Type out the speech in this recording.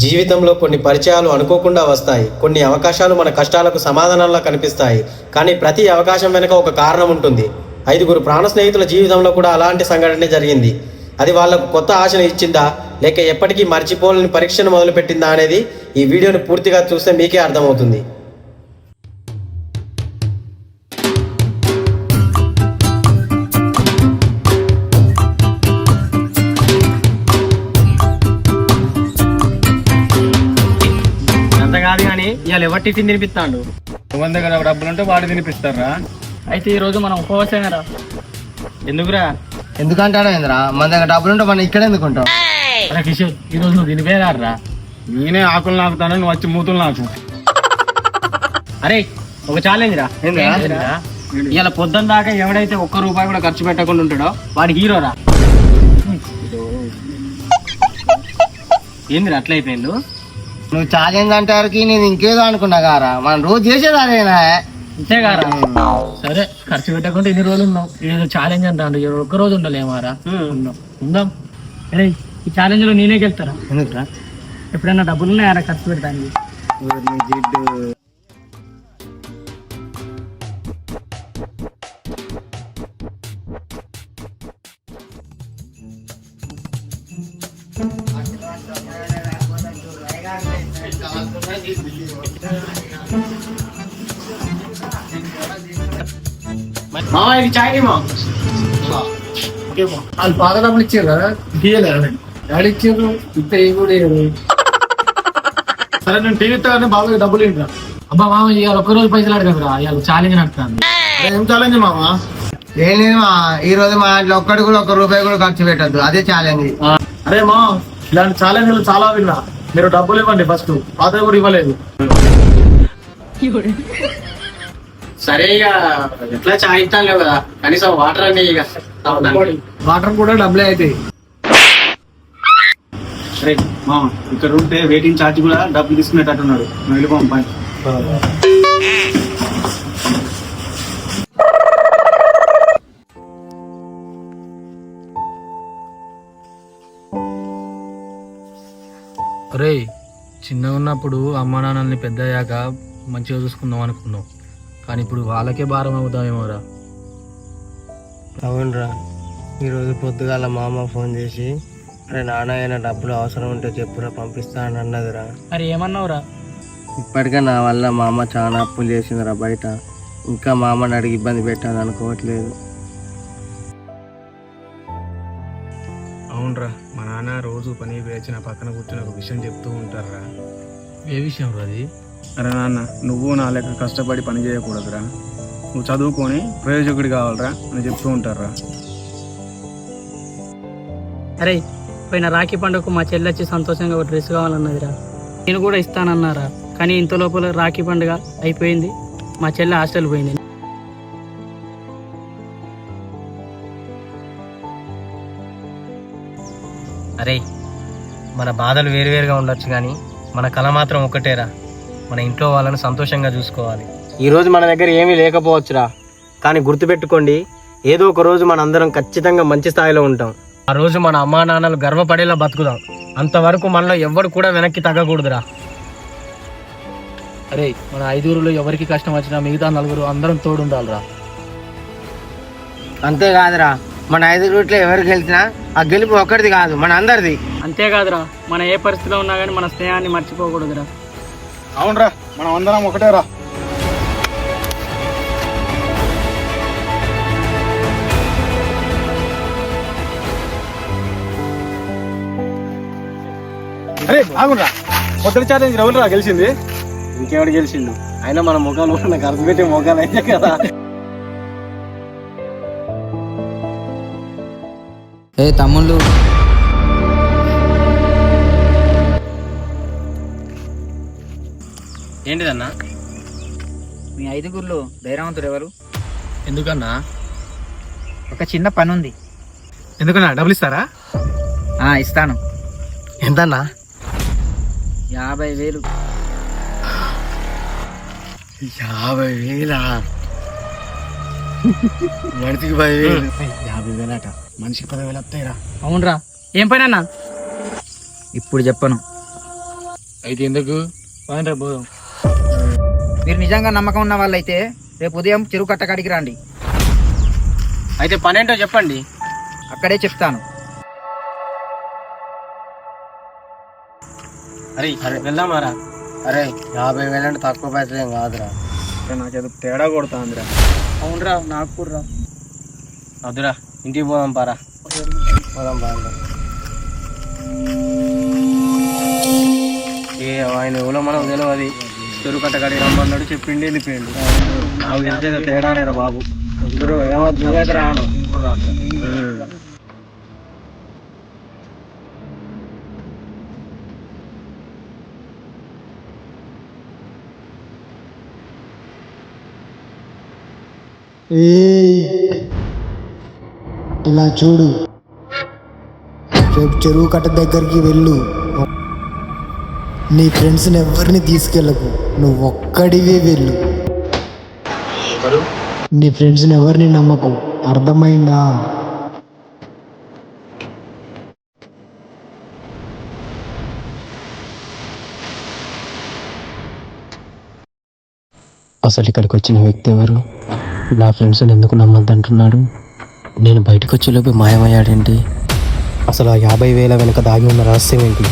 జీవితంలో కొన్ని పరిచయాలు అనుకోకుండా వస్తాయి. కొన్ని అవకాశాలు మన కష్టాలకు సమాధానంలా కనిపిస్తాయి. కానీ ప్రతి అవకాశం వెనుక ఒక కారణం ఉంటుంది. 5 ప్రాణ స్నేహితుల జీవితంలో కూడా అలాంటి సంఘటనే జరిగింది. అది వాళ్లకు కొత్త ఆశను ఇచ్చిందా, లేక ఎప్పటికీ మర్చిపోలేని పరీక్షను మొదలుపెట్టిందా అనేది ఈ వీడియోని పూర్తిగా చూస్తే మీకే అర్థమవుతుంది. కాదు కానీ ఇవాళ ఎవరు టిఫిన్ తినిపిస్తాడు. మన దగ్గర డబ్బులు ఉంటే వాడు తినిపిస్తారా? అయితే ఈ రోజు మనం ఉపవాసమేరా. ఎందుకురా? ఎందుకంటాడా ఏంద్రా, మన దగ్గర డబ్బులు ఉంటే మనం ఇక్కడ ఎందుకుంటాం? అరే కిషోర్, ఈ రోజు నువ్వు తినిపోయారా? నేనే ఆకులు నాకుతాను, నువ్వు వచ్చి మూతులు నాకు. అరే ఒక ఛాలెంజ్ రా. ఇవాళ పొద్దున్న దాకా ఎవడైతే ₹1 కూడా ఖర్చు పెట్టకుండా ఉంటాడో వాడి హీరోరా. ఏందిరా అట్లా అయిపోయిండు? నువ్వు ఛాలెంజ్ అంటారికి నేను ఇంకేదో అనుకున్నా కారా, మనం రోజు చేసేది అదేనా? అంతేగారా? సరే, ఖర్చు పెట్టకుండా ఎన్ని రోజులు ఉన్నాం. ఏదో ఛాలెంజ్ అంటాడు, ఒక్కరోజు ఉండలేమారా? ఉందాం. అరే ఈ ఛాలెంజ్ లో నేనే గెలుతారా? ఎందుకురా? ఎప్పుడైనా డబ్బులు ఉన్నాయారా ఖర్చు పెట్టడానికి? ఇది చాయ్ వాళ్ళు బాగా డబ్బులు ఇచ్చారు కదా, తీయలేదు. డాడీ ఇచ్చారు, ఇప్పుడు ఏం కూడా సరే నేను టీవీ ఇస్తాను, బాగా డబ్బులు ఏంటా? అబ్బా మామ, ఇవాళ ఒక్కరోజు పైసలు అడగదురా, ఇవాళ ఛాలెంజ్ నడుతుంది. ఏం ఛాలెంజ్ మామా? ఏం లేదు మా, ఈ రోజు మా ఇంట్లో ఒక్కటి కూడా ₹1 కూడా ఖర్చు పెట్టద్దు, అదే ఛాలెంజ్. అరే మా, ఇలాంటి ఛాలెంజ్లు చాలా విన్నా. మీరు డబ్బులు ఇవ్వండి ఫస్ట్, పాత కూడా ఇవ్వలేదు. సరే ఇక ఎట్లా చాయ్ ఇస్తాను కదా, కనీసం వాటర్ అన్ని ఇక వాటర్ కూడా డబ్బులే అవుతాయి. అరే మా, ఇక్కడ ఉంటే వెయిటింగ్ ఛార్జ్ కూడా డబ్బులు తీసుకునేటట్టున్నాడు. నువ్వు వెళ్ళిపోం పని. రే, చిన్నగా ఉన్నప్పుడు అమ్మ నాన్నల్ని పెద్ద అయ్యాక మంచిగా చూసుకుందాం అనుకున్నాం, కానీ ఇప్పుడు వాళ్ళకే భారం అవుతామేమోరా. అవునరా, ఈరోజు పొద్దుగాల మా అమ్మ ఫోన్ చేసి, అరే నాన్న అయినా డబ్బులు అవసరం ఉంటే చెప్పురా పంపిస్తా అని అన్నదిరా. మరి ఏమన్నావురా? ఇప్పటికే నా వల్ల మా అమ్మ చాలా అప్పులు చేసిందిరా బయట, ఇంకా మా అమ్మని అడిగి ఇబ్బంది పెట్టాను అనుకోవట్లేదు. అవునరా, మా నాన్న రోజు పని వేచి నా పక్కన కూర్చొని ఒక విషయం చెప్తూ ఉంటారా. ఏ విషయం రా అది? అరే నాన్న, నువ్వు నా లెక్క కష్టపడి పని చేయకూడదురా, నువ్వు చదువుకొని ప్రయోజకుడి కావాలరా అని చెప్తూ ఉంటారా. అరే పోయిన రాఖీ పండుగకు మా చెల్లి వచ్చి సంతోషంగా ఒక డ్రెస్ కావాలన్నదిరా. నేను కూడా ఇస్తానన్నారా, కానీ ఇంత లోపల రాఖీ పండుగ అయిపోయింది, మా చెల్లి హాస్టల్ పోయింది. అరే మన బాధలు వేరువేరుగా ఉండొచ్చు, కానీ మన కళ మాత్రం ఒకటేరా, మన ఇంట్లో వాళ్ళని సంతోషంగా చూసుకోవాలి. ఈరోజు మన దగ్గర ఏమీ లేకపోవచ్చురా, కానీ గుర్తుపెట్టుకోండి, ఏదో ఒక రోజు మనందరం ఖచ్చితంగా మంచి స్థాయిలో ఉంటాం. ఆ రోజు మన అమ్మా నాన్నలు గర్వపడేలా బతుకుదాం. అంతవరకు మనలో ఎవ్వడు కూడా వెనక్కి తగ్గకూడదురా. అరే, మన 5 ఎవరికి కష్టం వచ్చినా మిగతా 4 అందరం తోడుండాలిరా. అంతేకాదురా, మన 5 ఎవరు గెలిచినా ఆ గెలుపు ఒక్కడిది కాదు, మన అందరిది. అంతేకాదురా, మన ఏ పరిస్థితిలో ఉన్నా కానీ మన స్నేహాన్ని మర్చిపోకూడదురా. అవునరా, మనం అందరం ఒకటేరా. అరే ఆగురా, పొద్దున ఛాలెంజ్ ఎవరురా గెలిచింది? ఇంకెవడు గెలిచిండు? అయినా మన ముఖాలు ఖర్చు పెట్టే ముఖాలు అయితే కదా. ఏ తమ్ముళ్ళు, ఏంటిదన్నా? మీ 5 ధైర్యవంతుడు ఎవరు? ఎందుకన్నా? ఒక చిన్న పని ఉంది. ఎందుకన్నా? డబ్బులు ఇస్తారా? ఇస్తాను. ఎంతన్నా? 50,000. 50,000? మనిషికి 10,000? 50,000 అట, మనిషికి 10,000 వస్తాయిరా. అవునరా, ఏం పని అన్నా? ఇప్పుడు చెప్పను. అయితే ఎందుకు పోయినరా పోదాం. మీరు నిజంగా నమ్మకం ఉన్న వాళ్ళైతే రేపు ఉదయం చెరువు కట్టకాడికి రండి, అయితే పనేంటో చెప్పండి. అక్కడే చెప్తాను. అరే వెళ్దామారా. అరే 50,000 అంటే తక్కువ పైసలు ఏం కాదురా. నాకేదో తేడా కొడుతుందిరా. అవునరా నాకు కూడా వద్దురా, ఇంటికి పోదాం పారా. పోదాం బాగా. ఏ ఆయన ఎవరో మనం తెలియదు. చెరువు కట్టకాడికి రమ్మన్నాడు, చెప్పిండి వెళ్ళిపోయిండు. నాకు తెలిసేది తేడానేరా బాబు. నువ్వైతే రాను. ఇలా చూడు, రేపు చెరువు కట్ట దగ్గరికి వెళ్ళు. నీ ఫ్రెండ్స్ని ఎవరిని తీసుకెళ్ళకు, నువ్వు ఒక్కడివే వెళ్ళు. నీ ఫ్రెండ్స్ని ఎవరిని నమ్మకు, అర్థమైందా? అసలు ఇక్కడికి వచ్చిన వ్యక్తి ఎవరు? నా ఫ్రెండ్స్ని ఎందుకు నమ్మద్దంటున్నాడు? నేను బయటకు వచ్చేలోపు మాయమయ్యాడేంటి? అసలు ఆ 50,000 వెనుక దాగి ఉన్న రహస్యం ఏంటి?